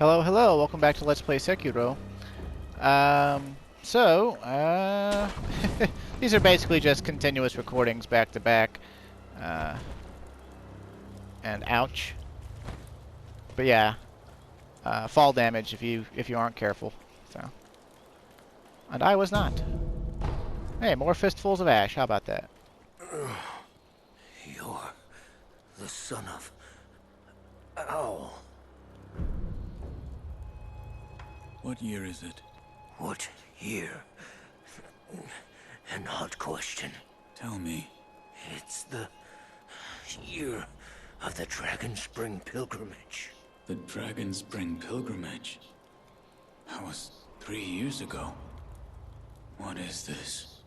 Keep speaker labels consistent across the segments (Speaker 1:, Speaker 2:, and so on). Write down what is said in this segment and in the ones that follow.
Speaker 1: Hello, hello. Welcome back to Let's Play Sekiro. These are basically just continuous recordings back to back. And ouch. But yeah, fall damage if you aren't careful. So, and I was not. Hey, more fistfuls of ash. How about that?
Speaker 2: You're the son of Owl.
Speaker 3: What year is it?
Speaker 2: What year? An odd question.
Speaker 3: Tell me.
Speaker 2: It's the year of the Dragonspring pilgrimage.
Speaker 3: The Dragonspring pilgrimage? That was 3 years ago. What is this?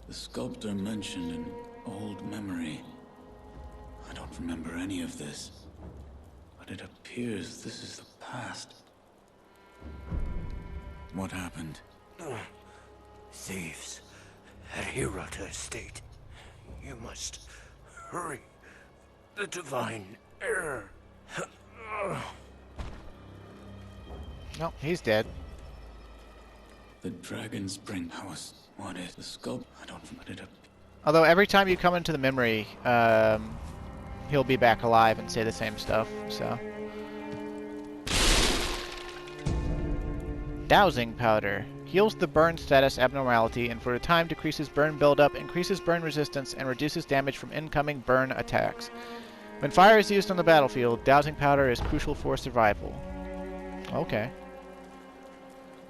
Speaker 3: The sculptor mentioned an old memory. I don't remember any of this. But it appears this is the past. What happened?
Speaker 2: Thieves at Hirata Estate. You must hurry. The divine heir.
Speaker 1: No, he's dead.
Speaker 3: The Dragonspring house. What is the sculptor? I don't remember it.
Speaker 1: Although every time you come into the memory, he'll be back alive and say the same stuff, so. Dowsing powder. Heals the burn status abnormality and for a time decreases burn buildup, increases burn resistance, and reduces damage from incoming burn attacks. When fire is used on the battlefield, dowsing powder is crucial for survival. Okay.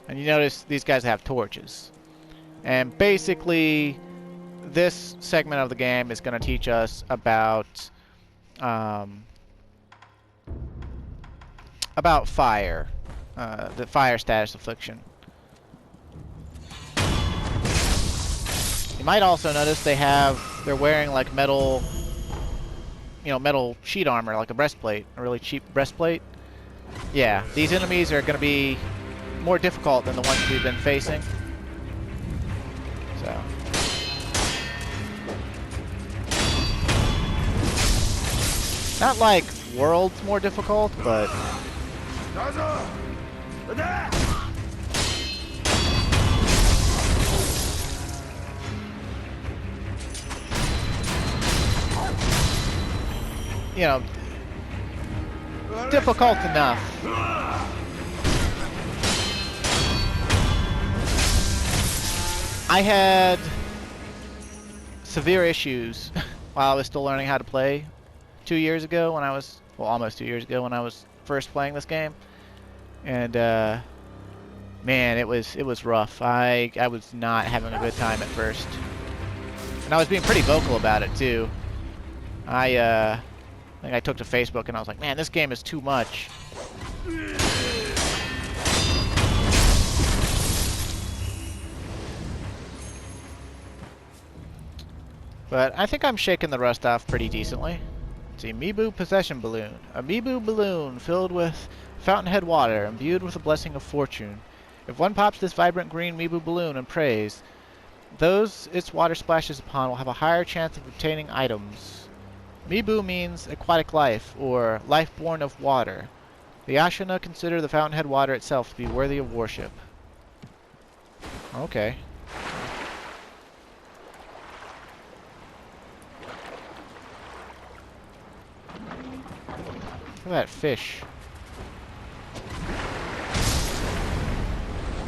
Speaker 1: And you notice these guys have torches. And basically, this segment of the game is going to teach us about fire. The fire status affliction. You might also notice they're wearing like metal, metal sheet armor, like a breastplate, a really cheap breastplate. Yeah, these enemies are going to be more difficult than the ones we've been facing. So. Not like worlds more difficult, but. You know, difficult enough. I had severe issues while I was still learning how to play 2 years ago when I was, well, almost 2 years ago when I was first playing this game. And man, it was rough. I was not having a good time at first. And I was being pretty vocal about it too. I think I took to Facebook and I was like, man, this game is too much. But I think I'm shaking the rust off pretty decently. It's a Mibu possession balloon. A Mibu balloon filled with fountainhead water, imbued with the blessing of fortune. If one pops this vibrant green Mibu balloon and prays, those its water splashes upon will have a higher chance of obtaining items. Mibu means aquatic life, or life born of water. The Ashina consider the fountainhead water itself to be worthy of worship. Okay. Look at that fish.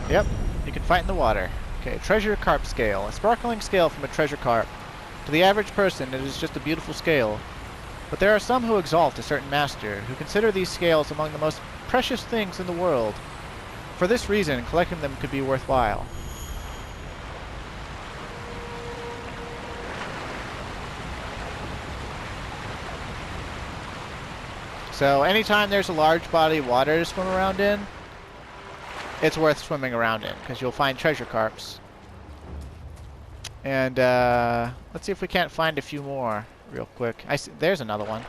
Speaker 1: Yep, you can fight in the water. Okay, treasure carp scale. A sparkling scale from a treasure carp. To the average person, it is just a beautiful scale. But there are some who exalt a certain master, who consider these scales among the most precious things in the world. For this reason, collecting them could be worthwhile. So anytime there's a large body of water to swim around in, it's worth swimming around in, because you'll find treasure carps. And let's see if we can't find a few more real quick. There's another one.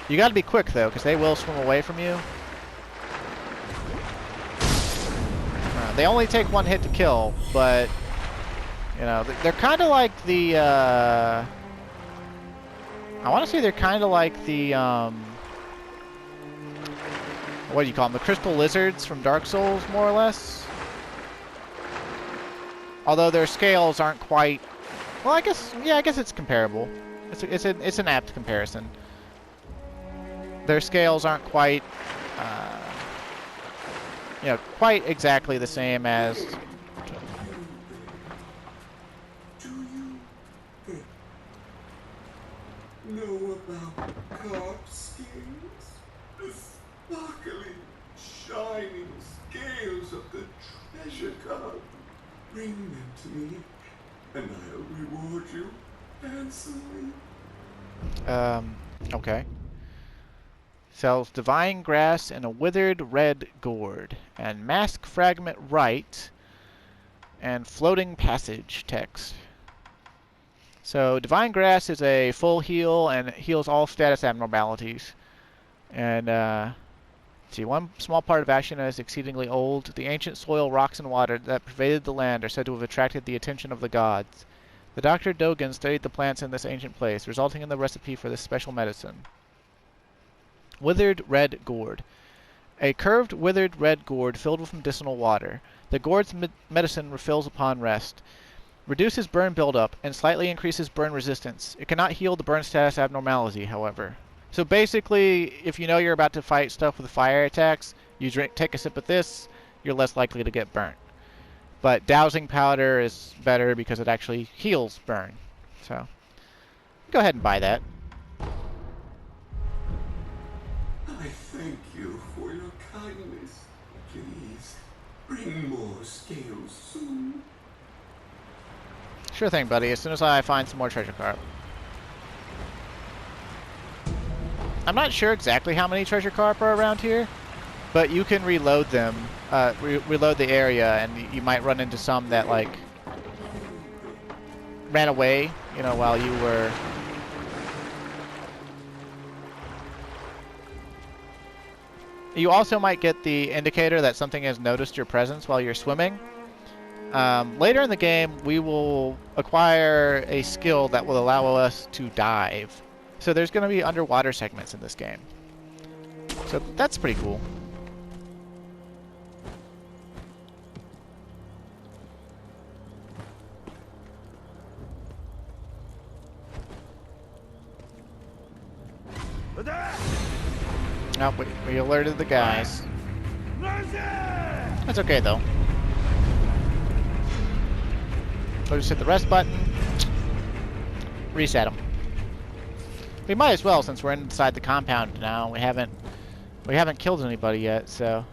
Speaker 1: You gotta be quick though, because they will swim away from you. They only take one hit to kill, but you know, they're kind of like the I want to say they're kind of like the what do you call them? The crystal lizards from Dark Souls, more or less. Although their scales aren't quite. Well, I guess it's comparable. It's an apt comparison. Their scales aren't quite, quite exactly the same as.
Speaker 4: Do you know about carp skins? The sparkling, shining scales of the treasure carp. Bring them to me, and I'll reward you handsomely.
Speaker 1: Okay. Sells divine grass and a withered red gourd, and mask fragment right, and floating passage text. So divine grass is a full heal and it heals all status abnormalities. And see, one small part of Ashina is exceedingly old. The ancient soil, rocks, and water that pervaded the land are said to have attracted the attention of the gods. The Dr. Dogen studied the plants in this ancient place, resulting in the recipe for this special medicine. Withered red gourd. A curved, withered red gourd filled with medicinal water. The gourd's medicine refills upon rest. Reduces burn buildup and slightly increases burn resistance. It cannot heal the burn status abnormality, however. So basically, if you know you're about to fight stuff with fire attacks, you take a sip of this, you're less likely to get burnt. But dowsing powder is better because it actually heals burn. So, go ahead and buy that.
Speaker 4: I thank you for your kindness. Please, bring more scales soon.
Speaker 1: Sure thing, buddy, as soon as I find some more treasure carp. I'm not sure exactly how many treasure carp are around here, but you can reload them, reload the area, and you might run into some that, like, ran away, you know, while you were... You also might get the indicator that something has noticed your presence while you're swimming. Later in the game, we will acquire a skill that will allow us to dive. So there's going to be underwater segments in this game. So that's pretty cool. Oh, we alerted the guys. That's okay, though. We'll just hit the rest button. Reset them. We might as well, since we're inside the compound now. We haven't killed anybody yet, so.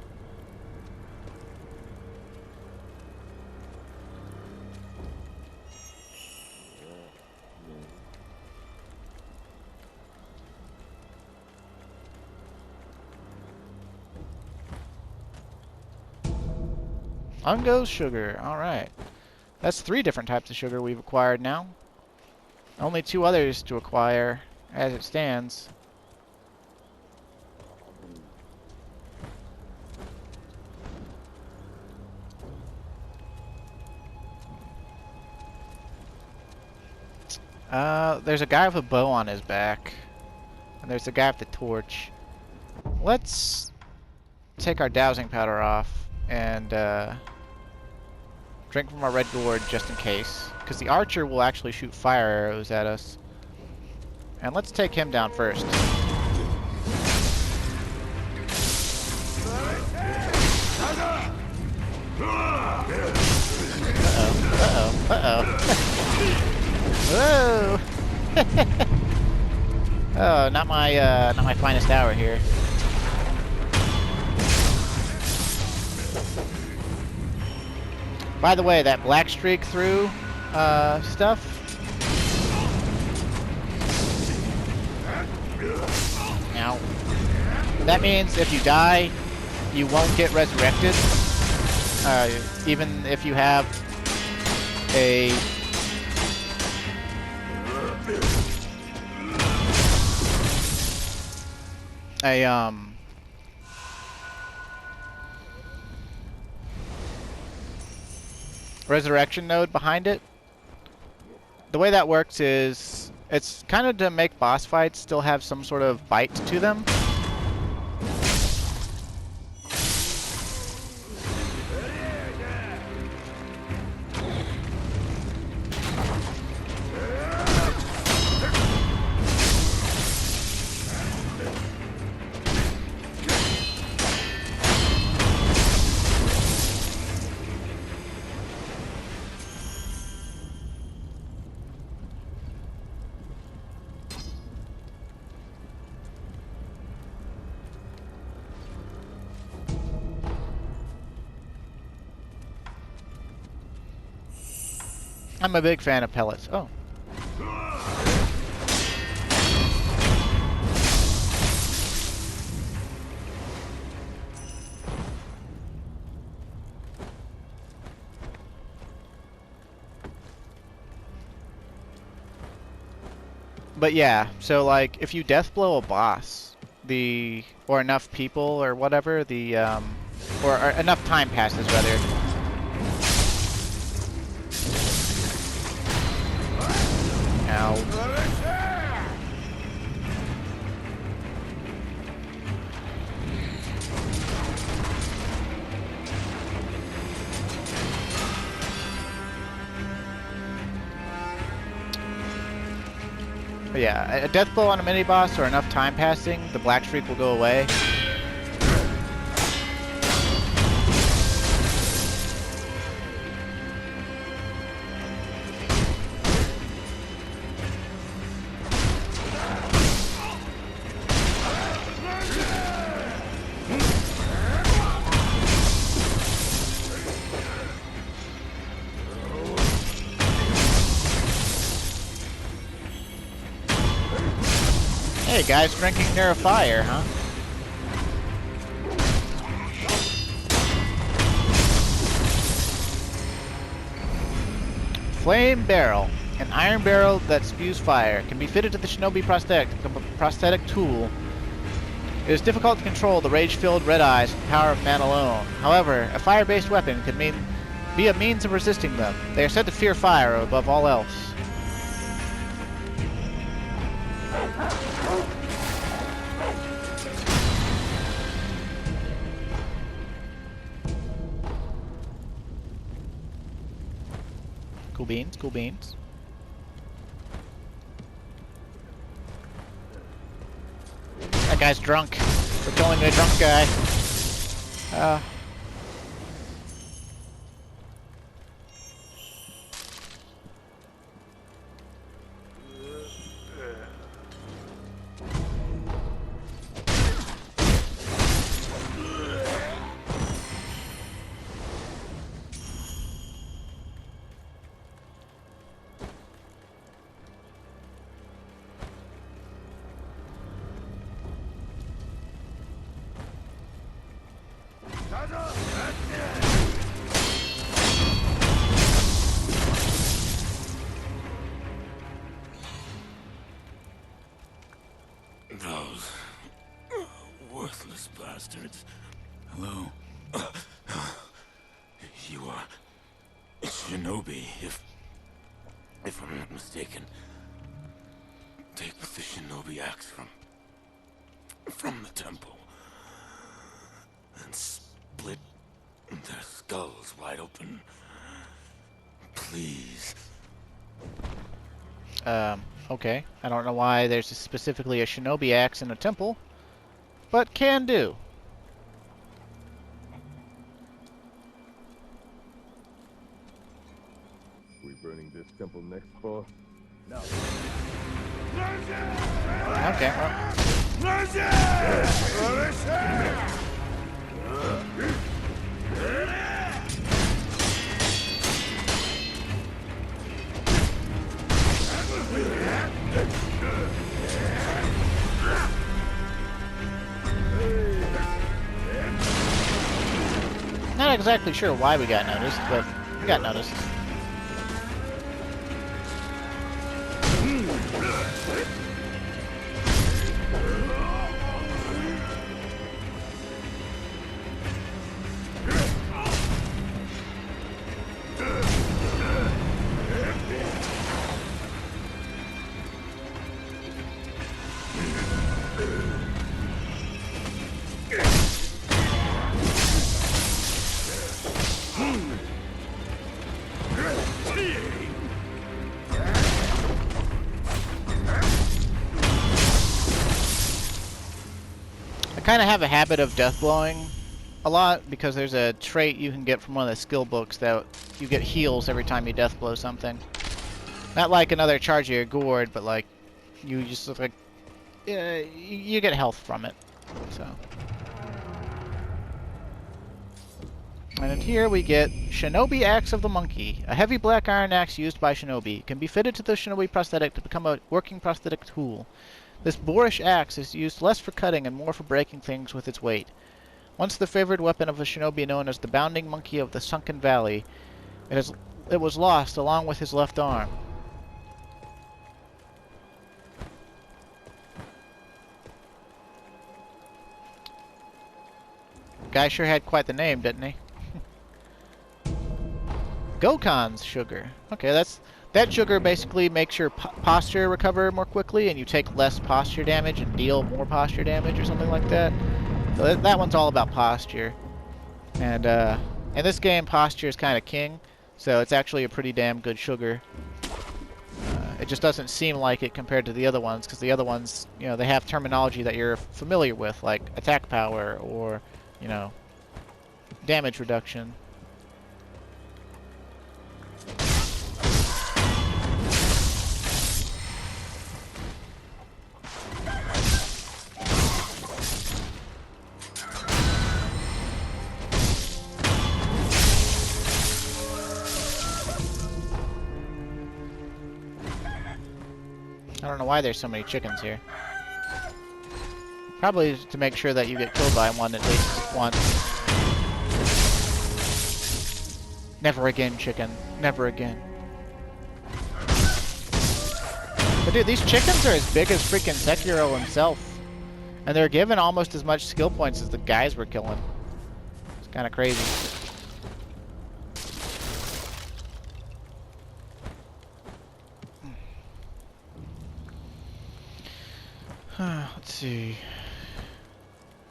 Speaker 1: Ungo's sugar. All right. That's 3 different types of sugar we've acquired now. Only 2 others to acquire as it stands. There's a guy with a bow on his back. And there's a guy with the torch. Let's take our dowsing powder off and drink from our red gourd just in case. Because the archer will actually shoot fire arrows at us. And let's take him down first. Whoa! Oh, not my finest hour here. By the way, that black streak through stuff. Now, that means if you die, you won't get resurrected. Even if you have a resurrection node behind it. The way that works is it's kind of to make boss fights still have some sort of bite to them. I'm a big fan of pellets. Oh. But yeah, so like if you death blow a boss, or enough people or whatever, or enough time passes rather. Ow. But yeah, a death blow on a mini boss or enough time passing, the black streak will go away. Hey guys, drinking near a fire, huh? Flame barrel. An iron barrel that spews fire. Can be fitted to the shinobi prosthetic tool. It is difficult to control the rage-filled red eyes and power of man alone. However, a fire-based weapon could be a means of resisting them. They are said to fear fire above all else. Cool beans, cool beans. That guy's drunk. We're killing the drunk guy.
Speaker 2: Those worthless bastards.
Speaker 3: Hello.
Speaker 2: You are shinobi, if I'm not mistaken. Take the shinobi axe from the temple and split their skulls wide open. Please.
Speaker 1: Okay. I don't know why there's specifically a shinobi axe in a temple, but can do.
Speaker 5: We burning this temple next, boss? No.
Speaker 1: Okay, not exactly sure why we got noticed, but we got noticed. I kind of have a habit of death blowing a lot because there's a trait you can get from one of the skill books that you get heals every time you death blow something. Not like another charge of your gourd, but like you just look like you get health from it. So And in here we get Shinobi Axe of the Monkey, a heavy black iron axe used by shinobi. It can be fitted to the shinobi prosthetic to become a working prosthetic tool. This boorish axe is used less for cutting and more for breaking things with its weight. Once the favored weapon of a shinobi known as the Bounding Monkey of the Sunken Valley, it was lost along with his left arm. Guy sure had quite the name, didn't he? Gokon's sugar. Okay, that sugar basically makes your posture recover more quickly, and you take less posture damage and deal more posture damage or something like that. So that one's all about posture. And in this game, posture is kind of king, so it's actually a pretty damn good sugar. It just doesn't seem like it compared to the other ones, because the other ones, you know, they have terminology that you're familiar with, like attack power or, you know, damage reduction. I don't know why there's so many chickens here. Probably to make sure that you get killed by one at least once. Never again, chicken. Never again. But dude, these chickens are as big as freaking Sekiro himself. And they're given almost as much skill points as the guys we're killing. It's kind of crazy. Let's see.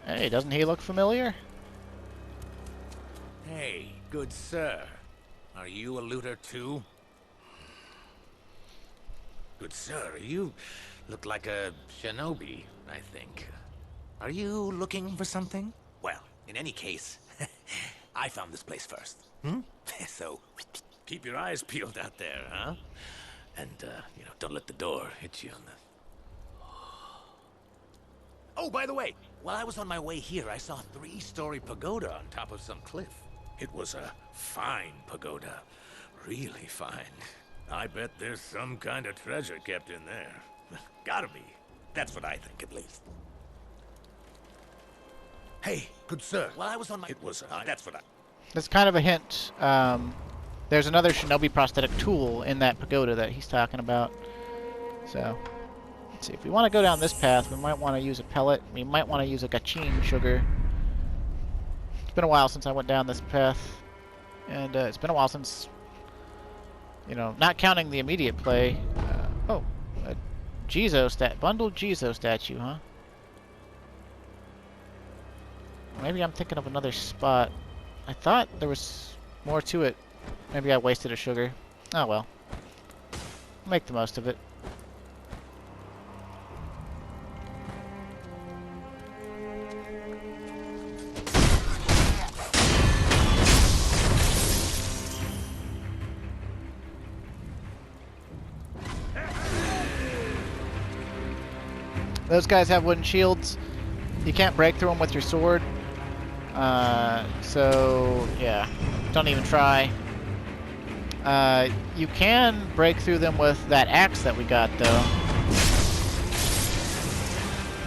Speaker 1: Hey, doesn't he look familiar?
Speaker 6: Hey, good sir. Are you a looter too? Good sir, you look like a shinobi, I think. Are you looking for something? Well, in any case, I found this place first. So, keep your eyes peeled out there, huh? And, you know, don't let the door hit you on the... Oh, by the way, while I was on my way here, I saw a 3-story pagoda on top of some cliff. It was a fine pagoda. Really fine. I bet there's some kind of treasure kept in there. Gotta be. That's what I think, at least. Hey, good sir. While I was on my... It was that's what I...
Speaker 1: That's kind of a hint. There's another shinobi prosthetic tool in that pagoda that he's talking about. So... let's see, if we want to go down this path, we might want to use a pellet. We might want to use a gachine sugar. It's been a while since I went down this path. And it's been a while since, you know, not counting the immediate play. Oh, a bundled Jizo statue, huh? Maybe I'm thinking of another spot. I thought there was more to it. Maybe I wasted a sugar. Oh well. Make the most of it. Those guys have wooden shields. You can't break through them with your sword. So, yeah. Don't even try. You can break through them with that axe that we got, though.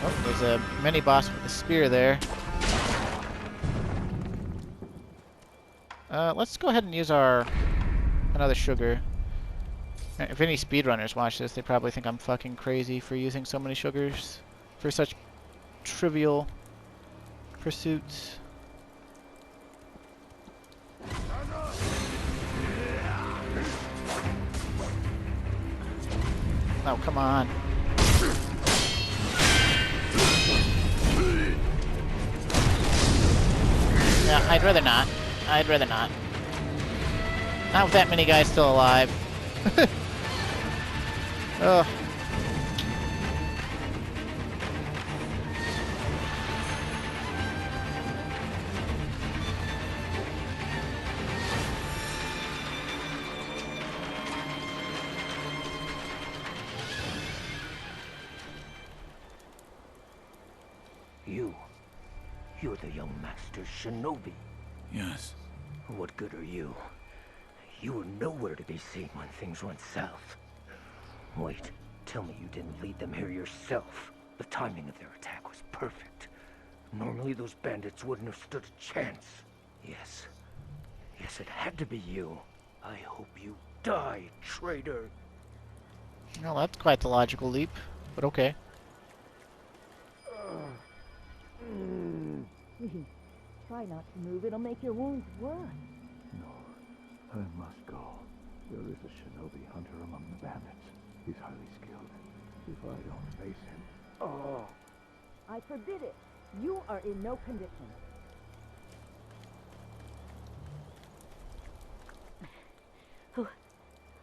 Speaker 1: Oh, there's a mini-boss with a spear there. Let's go ahead and use another sugar. If any speedrunners watch this, they probably think I'm fucking crazy for using so many sugars for such trivial pursuits. Oh, come on. Yeah, I'd rather not. I'd rather not. Not with that many guys still alive. Ugh.
Speaker 6: You're the young master shinobi.
Speaker 3: Yes.
Speaker 7: What good are you? You are nowhere to be seen when things went south. Wait, tell me you didn't lead them here yourself. The timing of their attack was perfect. Normally those bandits wouldn't have stood a chance. Yes. Yes, it had to be you. I hope you die, traitor.
Speaker 1: Well, that's quite the logical leap, but okay.
Speaker 8: Please, try not to move. It'll make your wounds worse.
Speaker 5: No, I must go. There is a shinobi hunter among the bandits. He's highly skilled. If I don't face him... Oh!
Speaker 8: I forbid it. You are in no condition.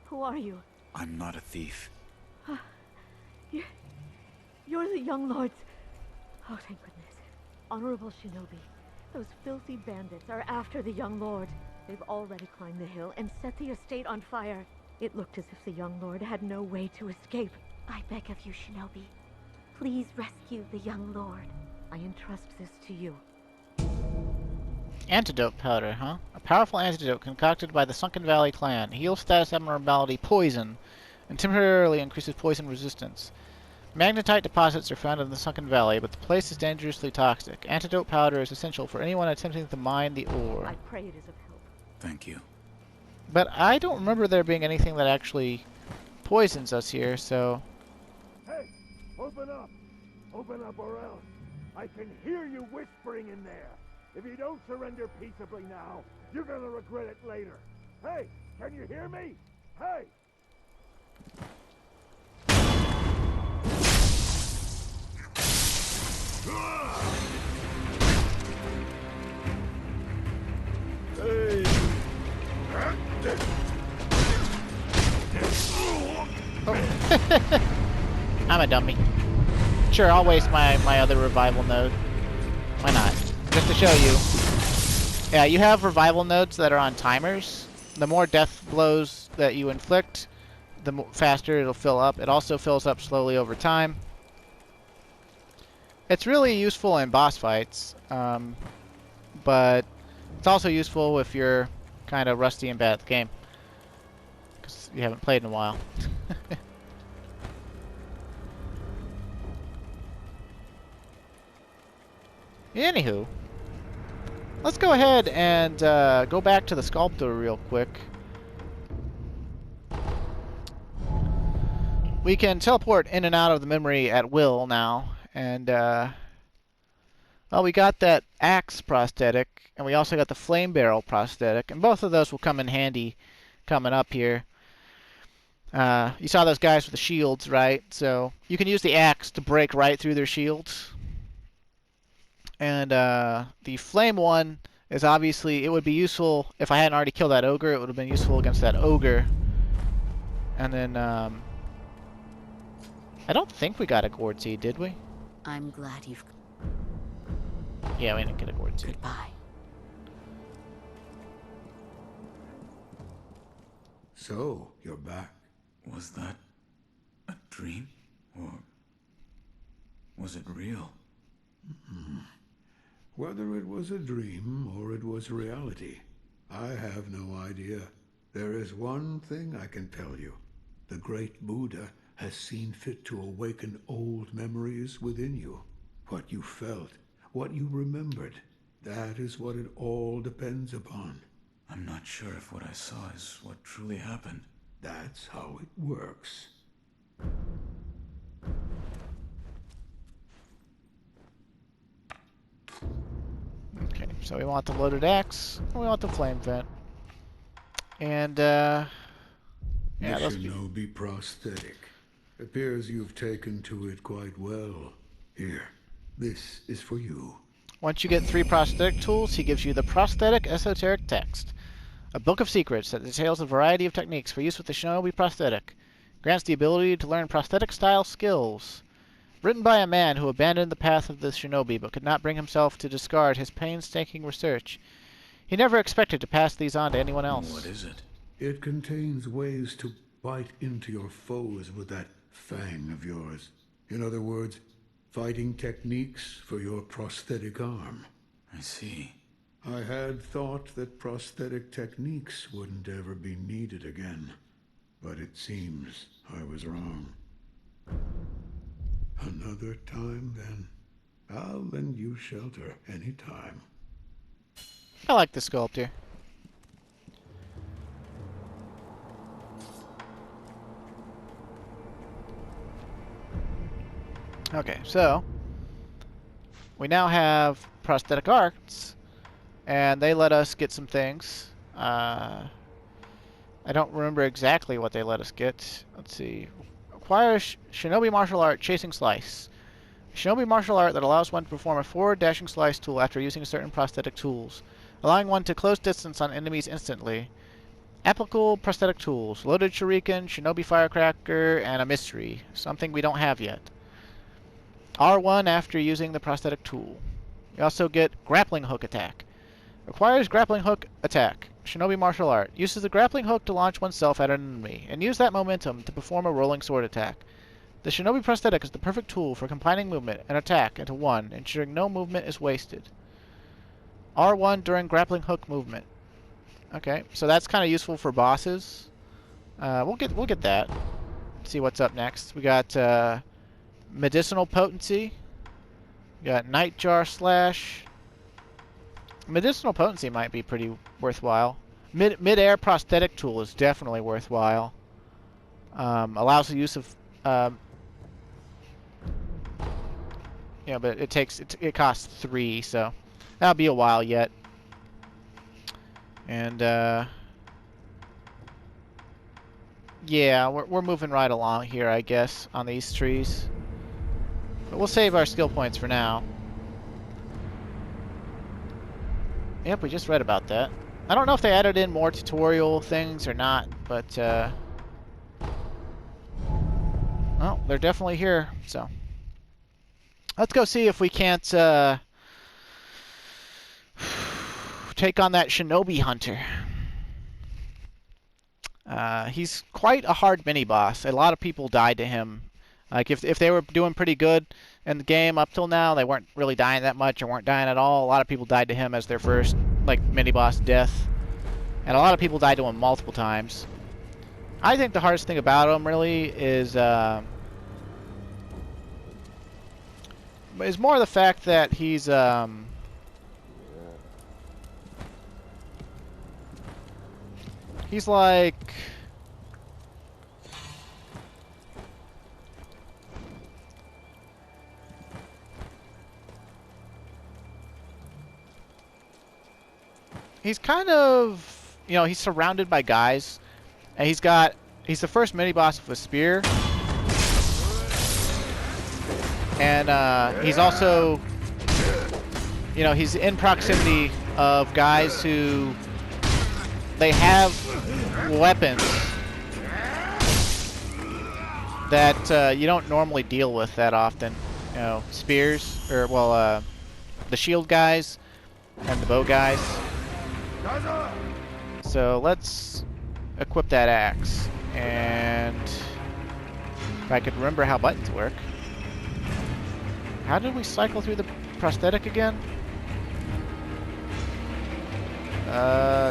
Speaker 8: Who are you?
Speaker 3: I'm not a thief.
Speaker 8: You're the young lords. Oh, thank goodness. Honorable shinobi, those filthy bandits are after the young lord. They've already climbed the hill and set the estate on fire. It looked as if the young lord had no way to escape. I beg of you, shinobi. Please rescue the young lord. I entrust this to you.
Speaker 1: Antidote powder, huh? A powerful antidote concocted by the Sunken Valley clan. Heals status abnormality poison and temporarily increases poison resistance. Magnetite deposits are found in the Sunken Valley, but the place is dangerously toxic. Antidote powder is essential for anyone attempting to mine the ore.
Speaker 8: I pray it is of help.
Speaker 3: Thank you.
Speaker 1: But I don't remember there being anything that actually poisons us here, so...
Speaker 5: Hey! Open up! Open up or else! I can hear you whispering in there! If you don't surrender peaceably now, you're gonna regret it later! Hey! Can you hear me? Hey! Hey!
Speaker 1: I'm a dummy. Sure, I'll waste my other revival node. Why not? Just to show you. Yeah, you have revival nodes that are on timers. The more death blows that you inflict, the faster it'll fill up. It also fills up slowly over time. It's really useful in boss fights, but it's also useful if you're kind of rusty and bad at the game, because you haven't played in a while. Anywho, let's go ahead and go back to the sculptor real quick. We can teleport in and out of the memory at will now, and well, we got that axe prosthetic, and we also got the flame barrel prosthetic, and both of those will come in handy coming up here. You saw those guys with the shields, right? So you can use the axe to break right through their shields. And the flame one is obviously, it would be useful if I hadn't already killed that ogre. It would have been useful against that ogre. And then I don't think we got a gourd seed, did we?
Speaker 9: I'm glad you've...
Speaker 1: Yeah, we didn't get a gourd seed.
Speaker 9: Goodbye.
Speaker 4: So, you're back.
Speaker 3: Was that a dream? Or was it real?
Speaker 4: Whether it was a dream or it was reality, I have no idea. There is one thing I can tell you. The great Buddha has seen fit to awaken old memories within you. What you felt, what you remembered, that is what it all depends upon.
Speaker 3: I'm not sure if what I saw is what truly happened.
Speaker 4: That's how it works.
Speaker 1: Okay, so we want the loaded axe, and we want the flame vent. And, yeah,
Speaker 4: The
Speaker 1: those be...
Speaker 4: shinobi prosthetic. Appears you've taken to it quite well. Here, this is for you.
Speaker 1: Once you get 3 prosthetic tools, he gives you the Prosthetic Esoteric Text, a book of secrets that details a variety of techniques for use with the shinobi prosthetic. Grants the ability to learn prosthetic-style skills. Written by a man who abandoned the path of the shinobi but could not bring himself to discard his painstaking research. He never expected to pass these on to anyone else.
Speaker 3: What is it?
Speaker 4: It contains ways to bite into your foes with that fang of yours. In other words, fighting techniques for your prosthetic arm.
Speaker 3: I see.
Speaker 4: I had thought that prosthetic techniques wouldn't ever be needed again, but it seems I was wrong. Another time, then. I'll lend you shelter anytime.
Speaker 1: I like the sculptor. Okay, so we now have prosthetic arts, and they let us get some things. I don't remember exactly what they let us get. Let's see. Acquire Shinobi Martial Art Chasing Slice. Shinobi martial art that allows one to perform a forward dashing slice tool after using certain prosthetic tools, allowing one to close distance on enemies instantly. Applicable prosthetic tools: loaded shuriken, shinobi firecracker, and a mystery, something we don't have yet. R1 after using the prosthetic tool. We also get grappling hook attack. Requires grappling hook attack. Shinobi martial art. Uses the grappling hook to launch oneself at an enemy, and use that momentum to perform a rolling sword attack. The Shinobi prosthetic is the perfect tool for combining movement and attack into one, ensuring no movement is wasted. R1 during grappling hook movement. Okay, so that's kind of useful for bosses. We'll get that. See what's up next. We got medicinal potency. We got Nightjar Slash. Medicinal potency might be pretty worthwhile. Mid-air prosthetic tool is definitely worthwhile. Allows the use of yeah, but it costs 3, so that'll be a while yet. And yeah, we're moving right along here, I guess, on these trees. But we'll save our skill points for now. Yep, we just read about that. I don't know if they added in more tutorial things or not, but well, they're definitely here, so let's go see if we can't take on that shinobi hunter. He's quite a hard mini-boss. A lot of people died to him. Like, if they were doing pretty good in the game up till now, they weren't really dying that much or weren't dying at all. A lot of people died to him as their first, like, mini-boss death. And a lot of people died to him multiple times. I think the hardest thing about him, really, is more the fact that he's like he's kind of, you know, he's surrounded by guys, and he's the first mini boss with a spear. And he's also, you know, he's in proximity of guys who, they have weapons that you don't normally deal with that often. You know, spears, or, well, the shield guys and the bow guys. So let's equip that axe. And if I could remember how buttons work. How did we cycle through the prosthetic again?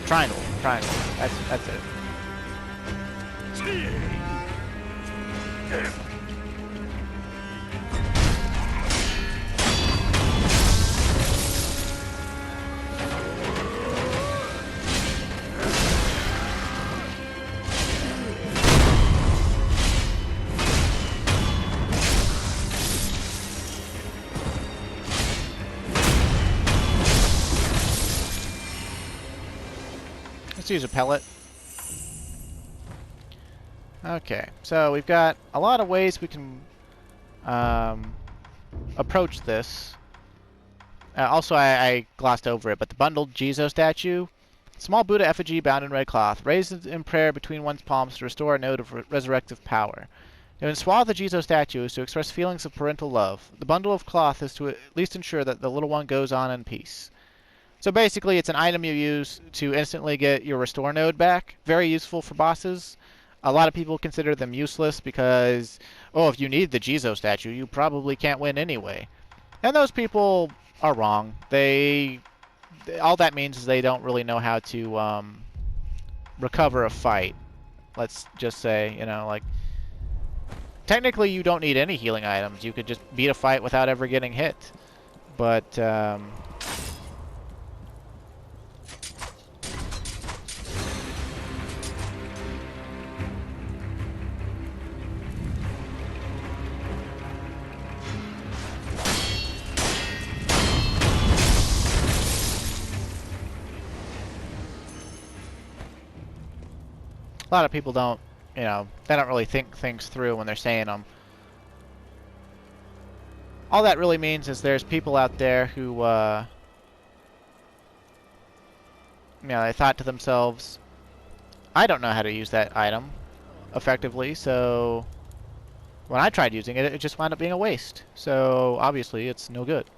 Speaker 1: Triangle. That's it. Let's use a pellet. Okay, so we've got a lot of ways we can approach this. Also, I glossed over it, but the bundled Jizo statue. Small Buddha effigy bound in red cloth, raised in prayer between one's palms to restore a note of resurrective power. To enswathe the Jizo statue is to express feelings of parental love. The bundle of cloth is to at least ensure that the little one goes on in peace. So basically, it's an item you use to instantly get your restore node back. Very useful for bosses. A lot of people consider them useless because, oh, if you need the Jizo statue, you probably can't win anyway. And those people are wrong. They all that means is they don't really know how to recover a fight. Let's just say, you know, like, technically you don't need any healing items. You could just beat a fight without ever getting hit. But a lot of people don't, you know, they don't really think things through when they're saying them. All that really means is there's people out there who, you know, they thought to themselves, I don't know how to use that item effectively, so when I tried using it, it just wound up being a waste. So obviously it's no good.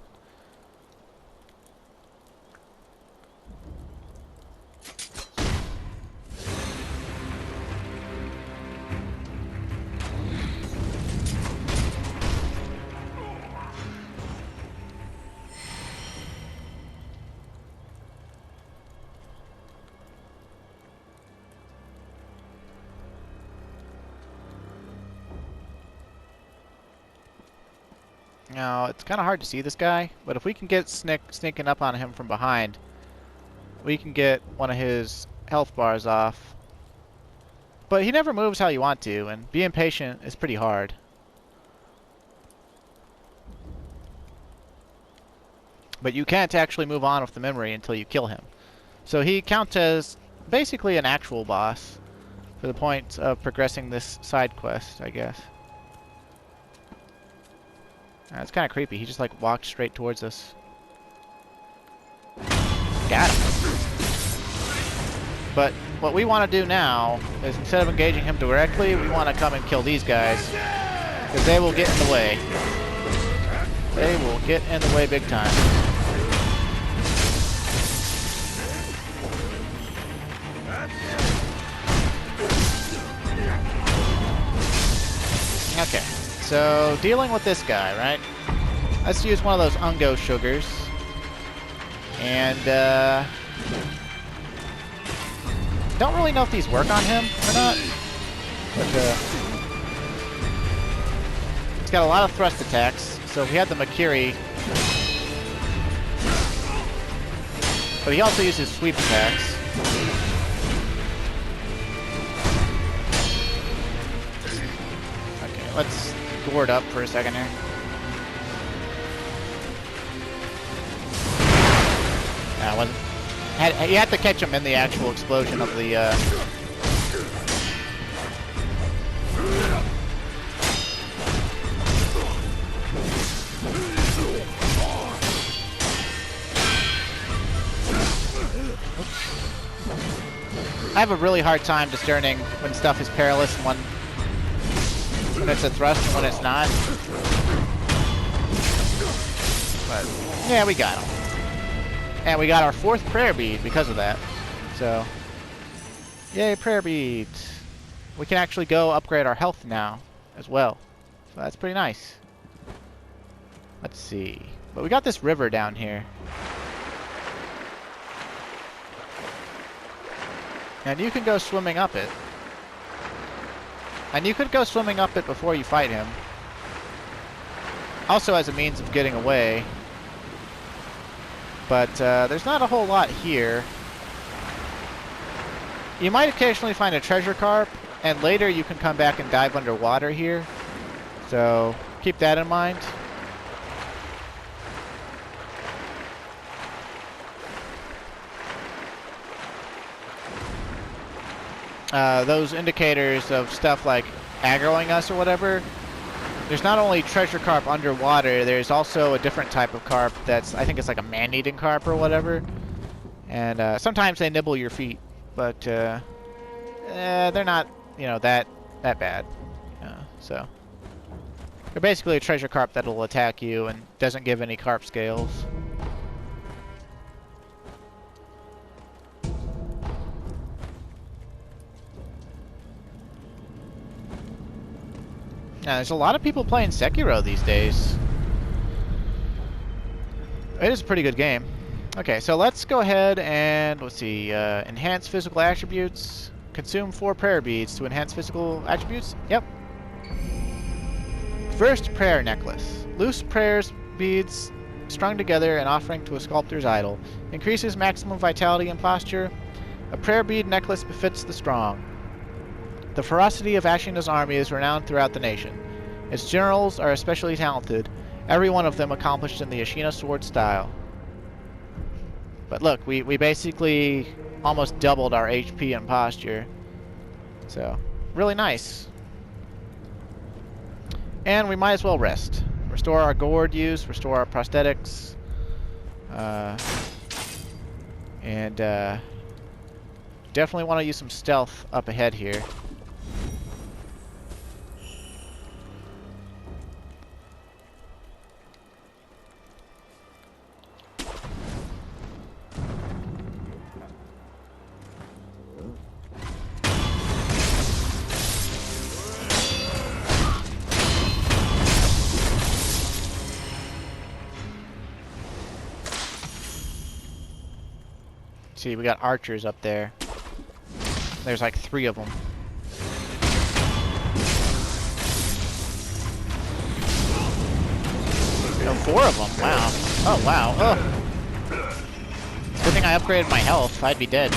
Speaker 1: Now, it's kind of hard to see this guy, but if we can get sneaking up on him from behind, we can get one of his health bars off. But he never moves how you want to, and being patient is pretty hard. But you can't actually move on with the memory until you kill him. So he counts as basically an actual boss for the point of progressing this side quest, I guess. It's kind of creepy. He just like walked straight towards us. Got him. But what we want to do now is instead of engaging him directly, we want to come and kill these guys. Because they will get in the way. They will get in the way big time. Okay. So, dealing with this guy, right? Let's use one of those Ungo sugars. And, don't really know if these work on him or not. But, he's got a lot of thrust attacks. So, if we had the Makiri. But he also uses sweep attacks. Okay, let's gourd up for a second here. Nah, wasn't. You had to catch him in the actual explosion of the. I have a really hard time discerning when stuff is perilous and when it's a thrust and when it's not. But, yeah, we got him. And we got our 4th prayer bead because of that. So, yay, prayer beads. We can actually go upgrade our health now as well. So that's pretty nice. Let's see. But we got this river down here. And you can go swimming up it. And you could go swimming up it before you fight him. Also as a means of getting away. But there's not a whole lot here. You might occasionally find a treasure carp, and later you can come back and dive underwater here. So keep that in mind. Those indicators of stuff like aggroing us or whatever, there's not only treasure carp underwater, there's also a different type of carp that's, I think it's like a man-eating carp or whatever. And sometimes they nibble your feet, but they're not, you know, that bad. So they're basically a treasure carp that'll attack you and doesn't give any carp scales. Now, there's a lot of people playing Sekiro these days. It is a pretty good game. Okay, so let's go ahead and, let's see, enhance physical attributes. Consume 4 prayer beads to enhance physical attributes. Yep. First prayer necklace. Loose prayers beads strung together and offering to a sculptor's idol. Increases maximum vitality and posture. A prayer bead necklace befits the strong. The ferocity of Ashina's army is renowned throughout the nation. Its generals are especially talented, every one of them accomplished in the Ashina sword style. But look, we basically almost doubled our HP and posture. So, really nice. And we might as well rest. Restore our gourd use, restore our prosthetics. And definitely want to use some stealth up ahead here. See, we got archers up there. There's like 3 of them. Oh, 4 of them. Wow. Oh, wow. Ugh. Good thing I upgraded my health. I'd be dead.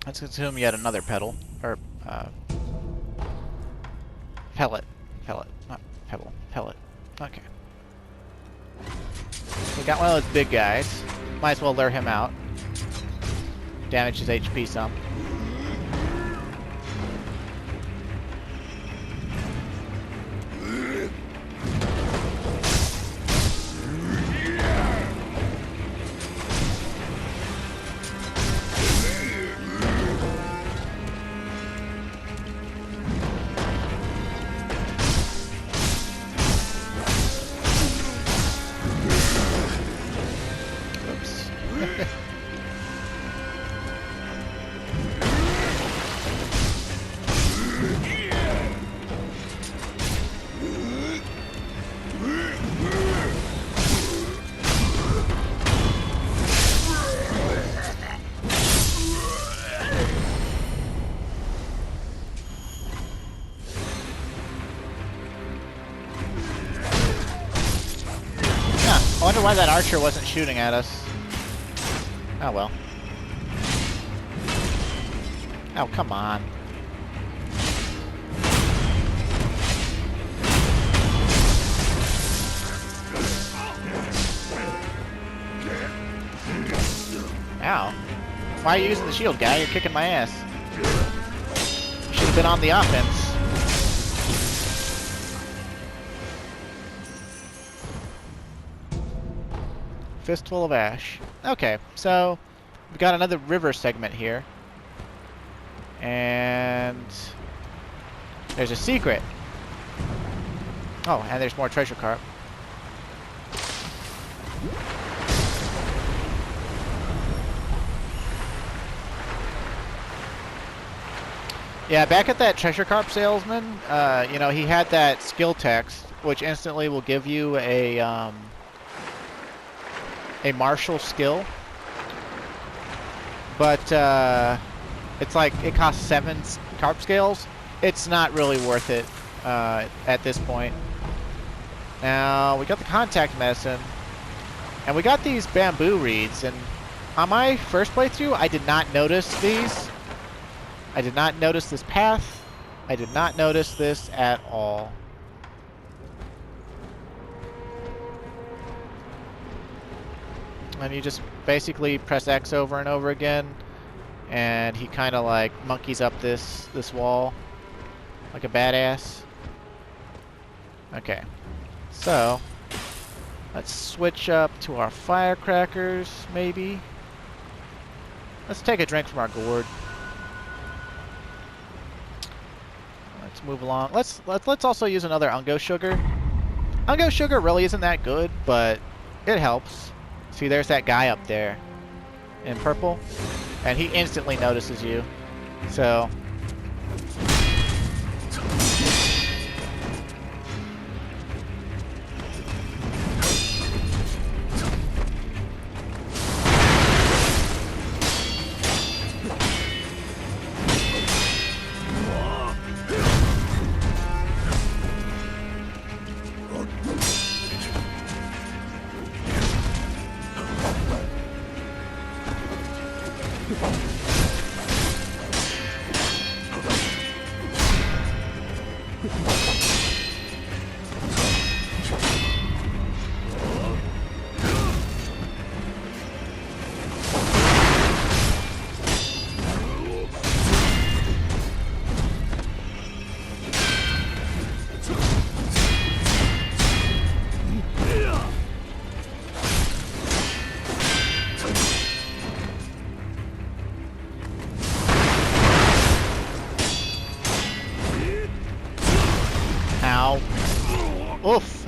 Speaker 1: Let's assume yet another pedal. Or, pellet. Pellet. Not pebble. Pellet. Okay. We got one of those big guys. Might as well lure him out. Damage his HP some. I wonder why that archer wasn't shooting at us. Oh well. Oh, come on. Ow. Why are you using the shield, guy? You're kicking my ass. You should have been on the offense. Fistful of Ash. Okay, so we got another river segment here. And there's a secret. Oh, and there's more treasure carp. Yeah, back at that treasure carp salesman, you know, he had that skill text, which instantly will give you a martial skill, but it's like it costs 7 carp scales. It's not really worth it at this point. Now we got the contact medicine, and we got these bamboo reeds. And on my first playthrough, I did not notice these. I did not notice this path. I did not notice this at all. And you just basically press X over and over again, and he kind of like monkeys up this wall like a badass. Okay, so let's switch up to our firecrackers, maybe. Let's take a drink from our gourd. Let's move along. Let's also use another Ungo Sugar. Ungo Sugar really isn't that good, but it helps. See, there's that guy up there in purple, and he instantly notices you. So oof.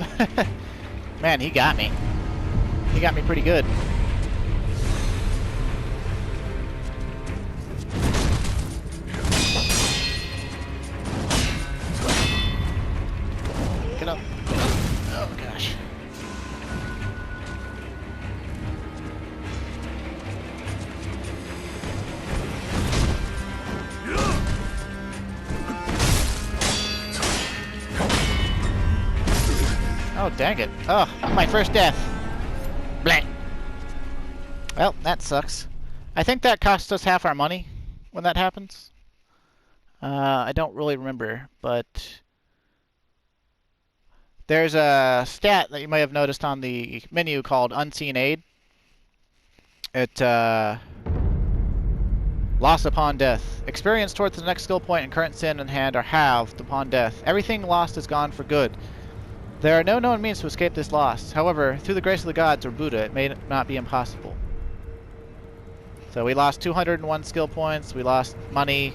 Speaker 1: Man, he got me. He got me pretty good. Get up. Oh, gosh. Oh, dang it. Oh, my first death. Blank. Well, that sucks. I think that cost us half our money when that happens. I don't really remember, but there's a stat that you may have noticed on the menu called Unseen Aid. It, loss upon death. Experience towards the next skill point and current sin in hand are halved upon death. Everything lost is gone for good. There are no known means to escape this loss. However, through the grace of the gods or Buddha, it may not be impossible. So we lost 201 skill points, we lost money.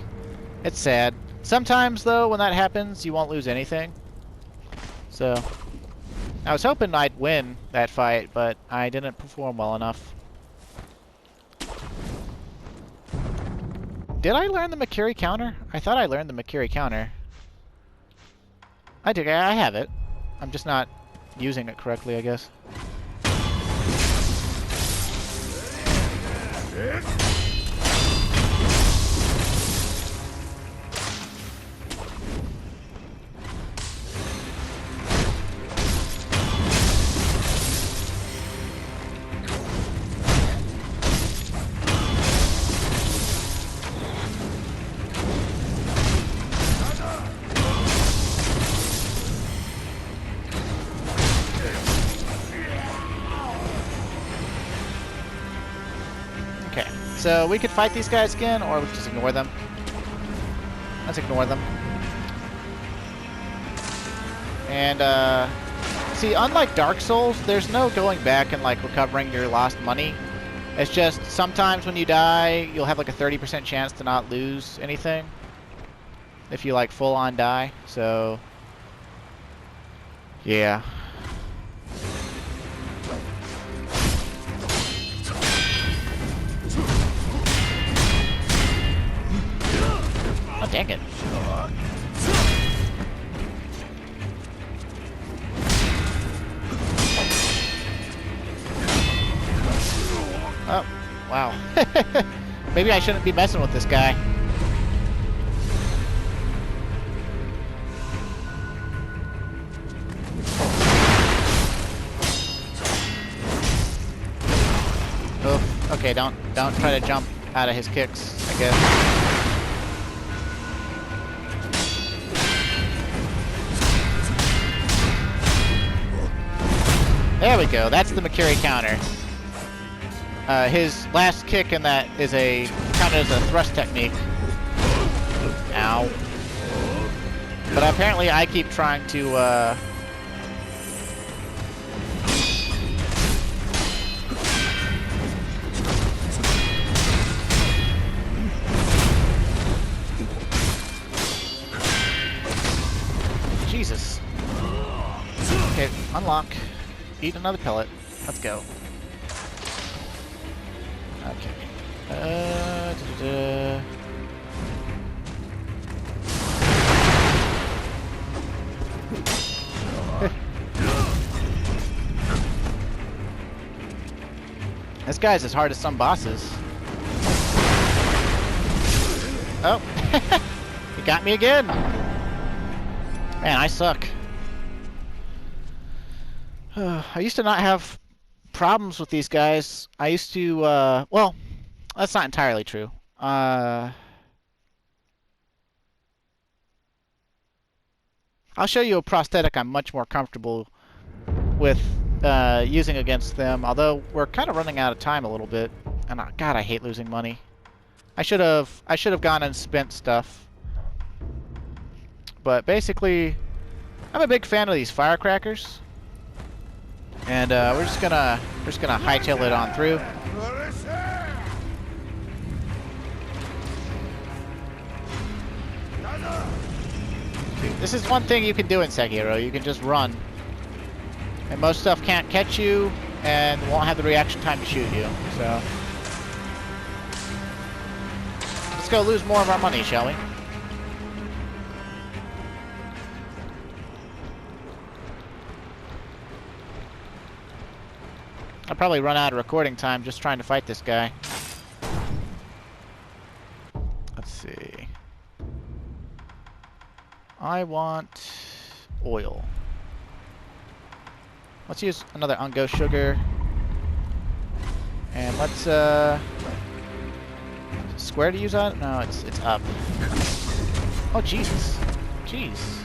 Speaker 1: It's sad. Sometimes, though, when that happens, you won't lose anything. So, I was hoping I'd win that fight, but I didn't perform well enough. Did I learn the Makiri counter? I thought I learned the Makiri counter. I did. I have it. I'm just not using it correctly, I guess. So we could fight these guys again, or we could just ignore them. Let's ignore them. And, see, unlike Dark Souls, there's no going back and, like, recovering your lost money. It's just, sometimes when you die, you'll have, like, a 30% chance to not lose anything. If you, like, full-on die. So, yeah. Oh, dang it. Oh, wow. Maybe I shouldn't be messing with this guy. Oh, okay, don't try to jump out of his kicks, I guess. There we go. That's the Makiri counter. His last kick in that is counted as a thrust technique. Ow. But apparently I keep trying to, Jesus. Okay, unlock. Eat another pellet. Let's go. Okay. This guy's as hard as some bosses. Oh, he got me again. Man, I suck. I used to not have problems with these guys. I used to, well, that's not entirely true. I'll show you a prosthetic I'm much more comfortable with using against them, although we're kind of running out of time a little bit. And God, I hate losing money. I should have gone and spent stuff. But basically, I'm a big fan of these firecrackers. And we're just gonna hightail it on through. This is one thing you can do in Sekiro. You can just run. And most stuff can't catch you and won't have the reaction time to shoot you. So let's go lose more of our money, shall we? I'll probably run out of recording time just trying to fight this guy. Let's see. I want oil. Let's use another Ungo sugar. And let's square to use on? No, it's up. Oh Jesus. Jeez.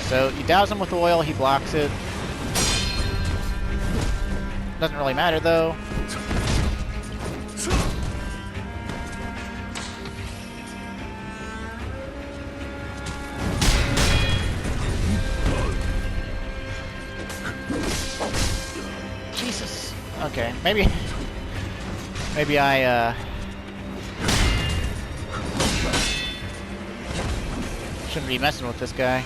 Speaker 1: So you douse him with oil, he blocks it. Doesn't really matter though. Jesus. Okay, maybe I shouldn't be messing with this guy.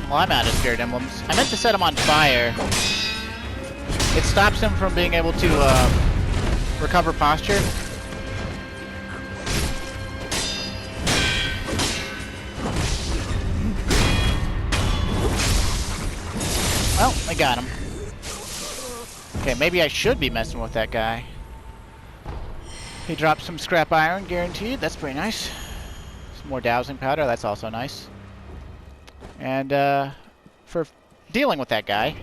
Speaker 1: Well, I'm out of spirit emblems. I meant to set him on fire. It stops him from being able to recover posture. Well, I got him. Okay, maybe I should be messing with that guy. He dropped some scrap iron, guaranteed. That's pretty nice. Some more dowsing powder. That's also nice. And for dealing with that guy,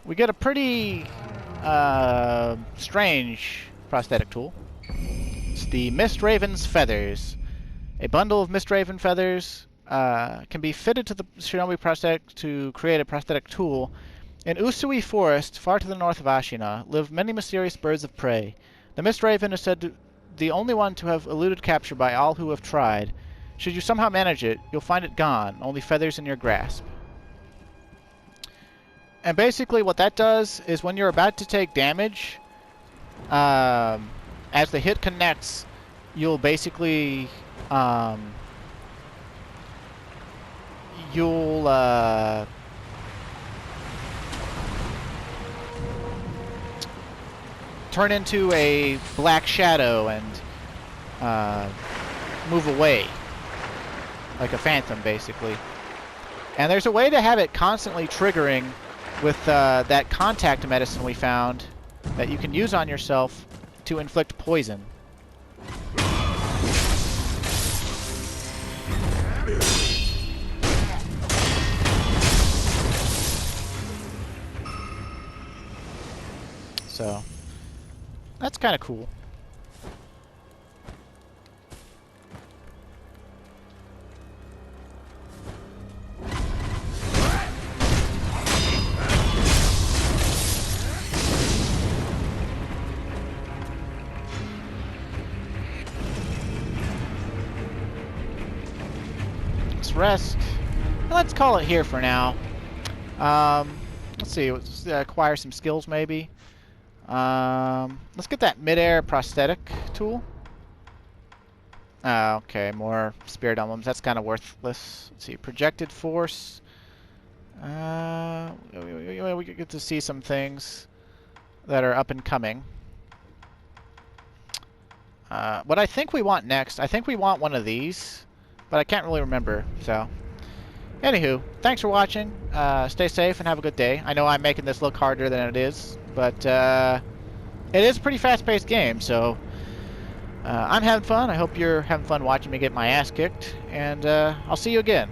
Speaker 1: we get a pretty strange prosthetic tool. It's the Mist Raven's Feathers. A bundle of Mist Raven feathers can be fitted to the Shinobi prosthetic to create a prosthetic tool. In Usui Forest, far to the north of Ashina, live many mysterious birds of prey. The Mist Raven is said to the only one to have eluded capture by all who have tried. Should you somehow manage it, you'll find it gone, only feathers in your grasp. And basically what that does is when you're about to take damage, as the hit connects, you'll basically, turn into a black shadow and move away. Like a phantom, basically. And there's a way to have it constantly triggering with that contact medicine we found that you can use on yourself to inflict poison. So, that's kind of cool. Let's rest. Let's call it here for now. Let's see. Let's acquire some skills, maybe. Let's get that mid-air prosthetic tool. Okay, more spirit emblems. That's kind of worthless. Let's see. Projected force. We get to see some things that are up and coming. What I think we want next, I think we want one of these, but I can't really remember, so. Anywho, thanks for watching. Stay safe and have a good day. I know I'm making this look harder than it is, but it is a pretty fast-paced game, so I'm having fun. I hope you're having fun watching me get my ass kicked, and I'll see you again.